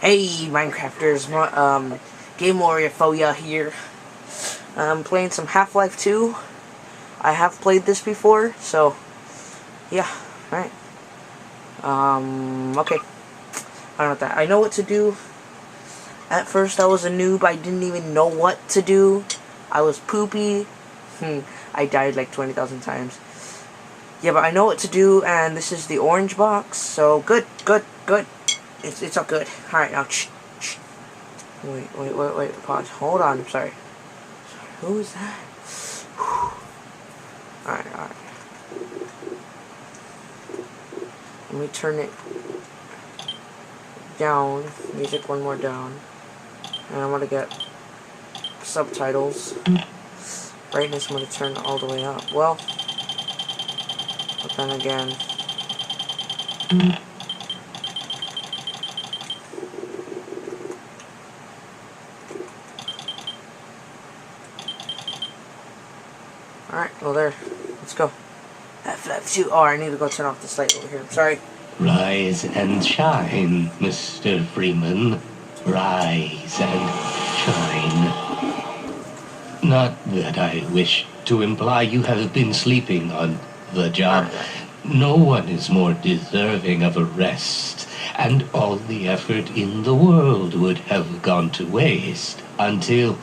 Hey, Minecrafters, Game Warrior Foya here. I'm playing some Half-Life 2. I have played this before, so yeah, alright. Okay. I don't know what that. I know what to do. At first I was a noob, I didn't even know what to do. I was poopy. I died like 20,000 times. Yeah, but I know what to do, and this is the orange box, so good. It's all good. Alright, now Wait, pause. Hold on, I'm sorry. Who is that? Alright. Let me turn it down. Music one more down. And I'm gonna get subtitles. Brightness I'm gonna turn all the way up. Well, but then again. Alright, well there. Let's go. F2. Oh, I need to go turn off this light over here. I'm sorry. Rise and shine, Mr. Freeman. Rise and shine. Not that I wish to imply you have been sleeping on the job. No one is more deserving of a rest, and all the effort in the world would have gone to waste until,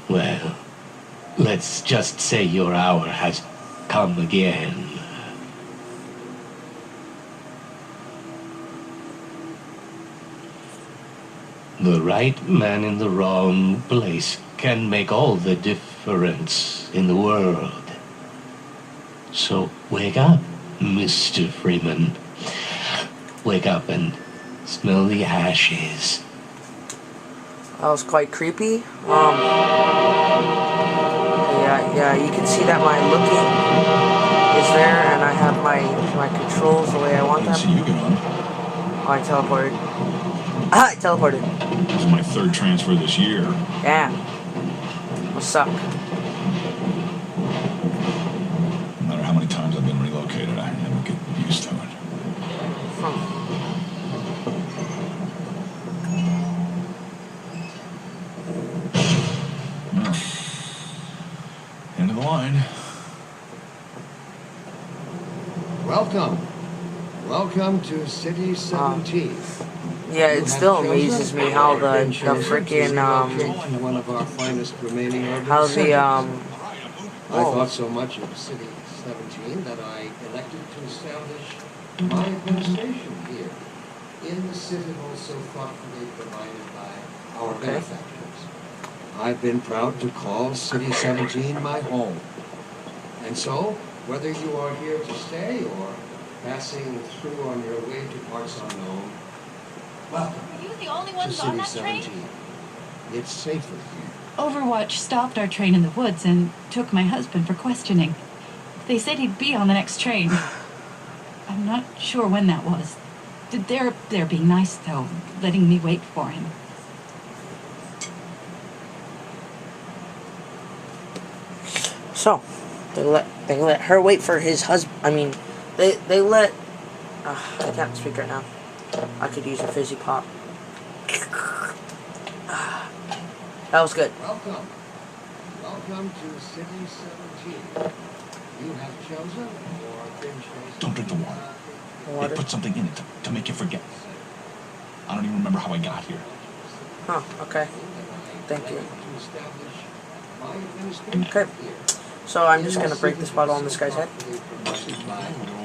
well, let's just say your hour has come again. The right man in the wrong place can make all the difference in the world. So wake up, Mr. Freeman. Wake up and smell the ashes. That was quite creepy. Yeah, you can see that my looking is there, and I have my controls the way I want them. I see you get on. Oh, I teleported. I teleported. This is my third transfer this year. Yeah. What's up? No matter how many times I've been relocated, I never get used to it. Well, end of the line. Welcome to City 17. Yeah, it still amazes me how the freaking one of our finest remaining how the I thought so much of City 17 that I elected to establish my administration here in the citadel so thoughtfully provided by our benefactors. I've been proud to call City 17 my home. And so, whether you are here to stay or passing through on your way to parts unknown, welcome. Are you the only ones to on City that train? 17. It's safer here. Overwatch stopped our train in the woods and took my husband for questioning. They said he'd be on the next train. I'm not sure when that was. They're being nice, though, letting me wait for him. So they let her wait for his husband. I mean, they let. I can't speak right now. I could use a fizzy pop. That was good. Welcome to City 17. You have chosen or been chosen. Don't drink the water. Water. They put something in it to make you forget. I don't even remember how I got here. Huh, okay. Thank you. Okay. So I'm just gonna break this bottle on this guy's head.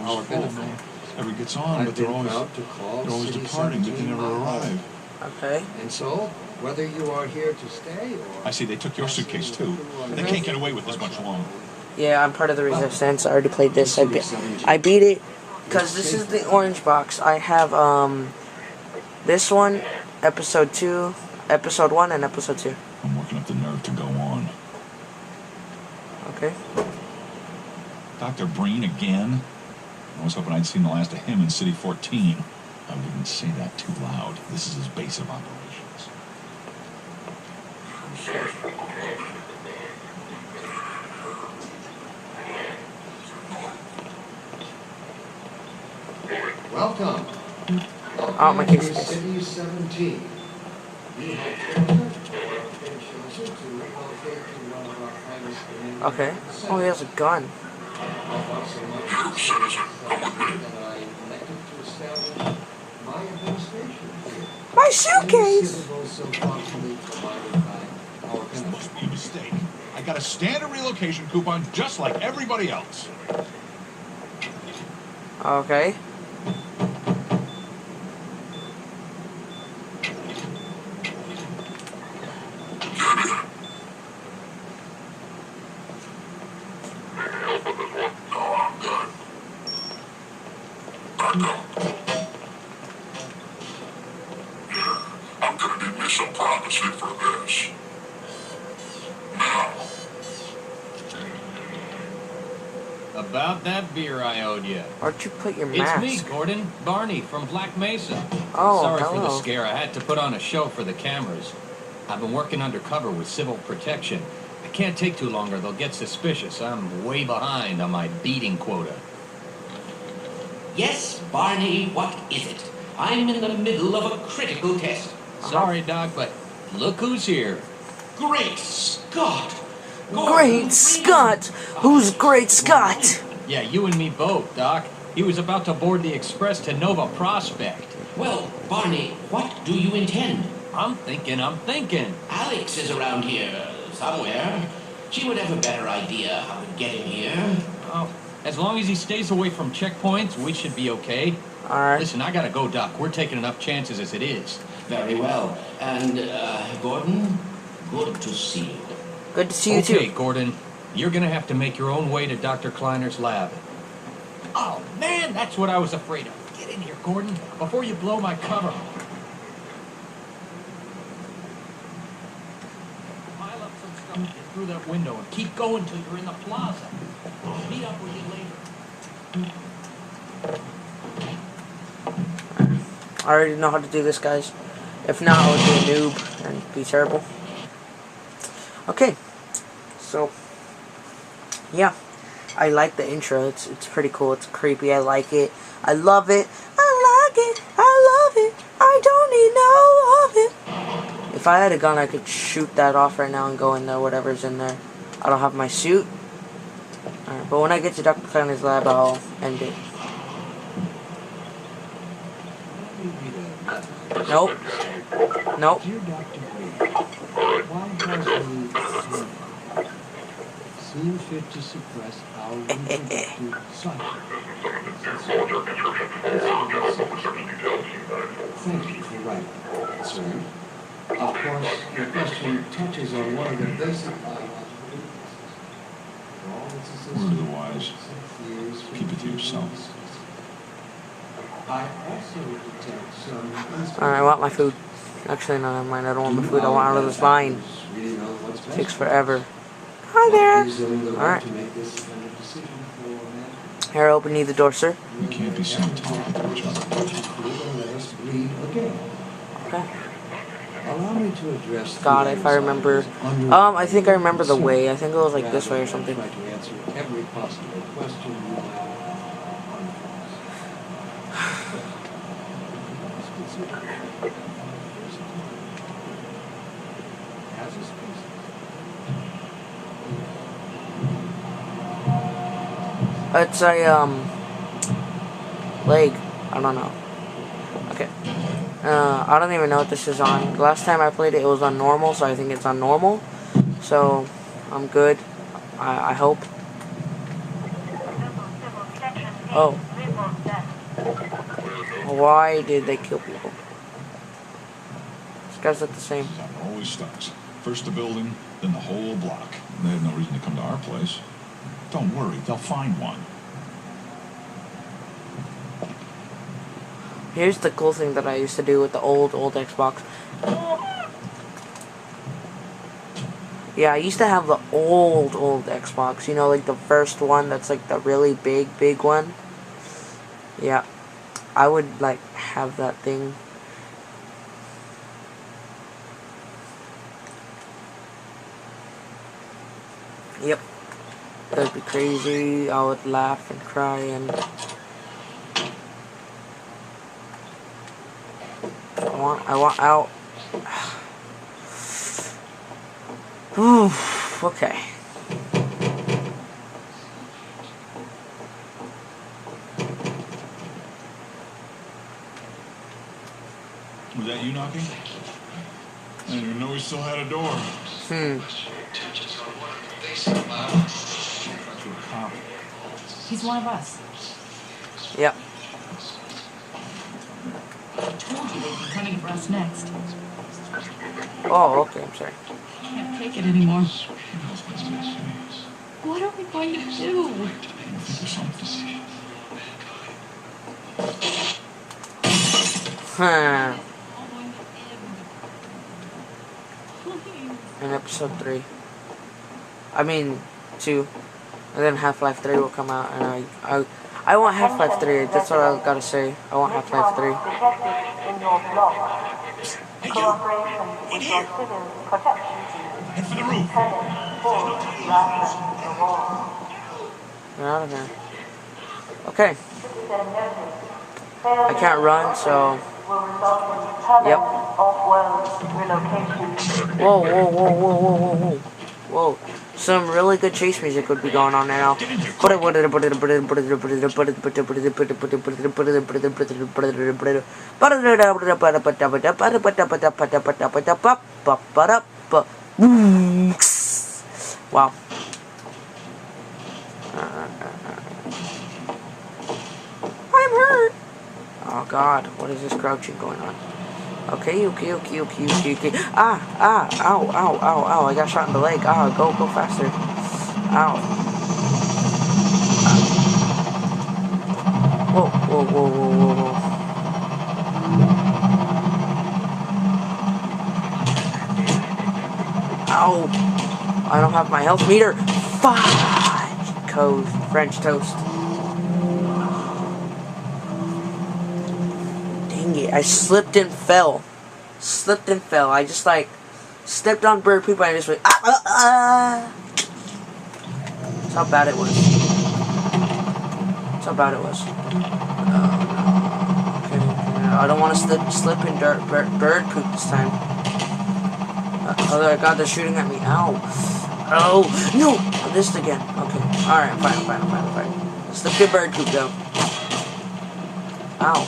Our benefit. Never gets on, but they're always departing, but they never arrive. Okay. And so, whether you are here to stay or... I see they took your suitcase too. They can't get away with this much longer. Yeah, I'm part of the resistance. I already played this. I beat it because this is the orange box. I have this one, episode 2, episode 1, and episode 2. I'm working up the nerve to go on. Okay. Dr. Breen again? I was hoping I'd seen the last of him in City 14. I wouldn't say that too loud. This is his base of operations. Welcome Oh, my case to is. City 17. You have chosen or been chosen to relocate to one of our finest communities. Okay. Oh, he has a gun. I thought so much of the city of 17 that I elected to establish my administration here. My In the suitcase! citadel so thoughtfully provided by our This country. must be a mistake. I got a standard relocation coupon just like everybody else. Okay. I'm gonna be mission privacy for this. Now, About that beer I owed you. Where'd you put your It's mask? me, Gordon. Barney from Black Mesa. Oh, Sorry for the hello. scare. I had to put on a show for the cameras. I've been working undercover with civil protection. I can't take too long or they'll get suspicious. I'm way behind on my beating quota. Yes, Barney, what is it? I'm in the middle of a critical test. Sorry, Doc, but look who's here. Great Scott! Great Scott! Who's Great Scott? Yeah, you and me both, Doc. He was about to board the express to Nova Prospect. Well, Barney, what do you intend? I'm thinking. Alex is around here somewhere. She would have a better idea how to get him here. Oh, as long as he stays away from checkpoints, we should be okay. Alright. Listen, I gotta go, Doc. We're taking enough chances as it is. Very well. And, Gordon, good to see you. Good to see you Okay, too. Gordon. You're gonna have to make your own way to Dr. Kleiner's lab. Oh, man, that's what I was afraid of. Get in here, Gordon, before you blow my cover. Pile up some stuff and get through that window and keep going till you're in the plaza. I'll meet up with you later. I already know how to do this, guys. If not, I would be a noob and be terrible. Okay. So, yeah. I like the intro. It's pretty cool. It's creepy. I like it. I love it. I like it. I love it. I don't need no of it. If I had a gun, I could shoot that off right now and go in there, whatever's in there. I don't have my suit. Alright, but when I get to Dr. Kleiner's lab, I'll end it. Nope. Nope. Dear Dr. Green, why has the seen fit to suppress our reproductive cycle? Thank you for writing, sir. Of course, your question touches on one of the basic biological weaknesses. Word of the wise. Keep it to yourself. I also detect some Alright, I want my food. Actually, no, never mind. I don't want my food. I want out of this vine. Takes forever. Hi there. Alright. Here, open you the door, sir. We can't be so tolerant of each other. Okay. Allow me to address God, if I remember. I think I remember the way. I think it was like this way or something. Try to answer every possible question you might have. It's a, leg. I don't know. Okay. I don't even know what this is on. Last time I played it, it was on normal, so I think it's on normal. So, I'm good. I hope. Oh. Why did they kill people? These guys look the same. That always starts. First the building, then the whole block. They have no reason to come to our place. Don't worry, they'll find one. Here's the cool thing that I used to do with the old Xbox. Yeah, I used to have the old Xbox. You know, like the first one that's like the really big one. Yeah. I would, like, have that thing. Yep. It would be crazy. I would laugh and cry and... want out. Ooh, okay. Was that you knocking? I didn't even know we still had a door. He's one of us. Yep. I told you they'd be coming for us next. Oh, okay, I'm sorry. Can't take it anymore. What are we going to do? Huh. All going to end. Please. In episode 3. I mean, 2. And then Half-Life 3 will come out, and I want Half-Life 3. That's what I gotta say. I want Half-Life 3. Hey, you! In here! Head for the roof! Get out of here. Okay. I can't run, so. Yep. Whoa, whoa, whoa, whoa, whoa, whoa, whoa. Whoa. Some really good chase music would be going on now. Wow. I'm hurt. Oh God, what is this crouching going on? Okay. Ow, ow, I got shot in the leg. Ah, go faster. Ow. Whoa. Ow. I don't have my health meter. Fudge. French toast. Dang it, I slipped and fell. I just like stepped on bird poop and I just went That's how bad it was. Okay. I don't want to slip in bird poop this time. Oh my God, they're shooting at me. Ow. Oh no! I missed again. Okay. Alright, fine. Slip in bird poop though. Ow.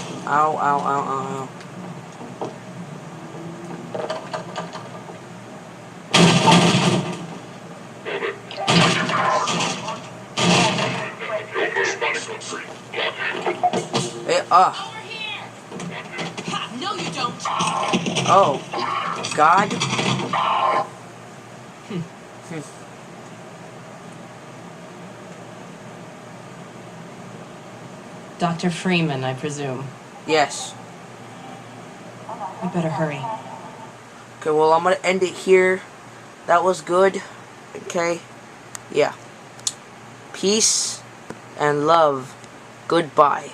Hey, No, you don't. Oh. God. Dr. Freeman, I presume. Yes. We better hurry. Okay, well, I'm gonna end it here. That was good. Okay. Yeah. Peace and love. Goodbye.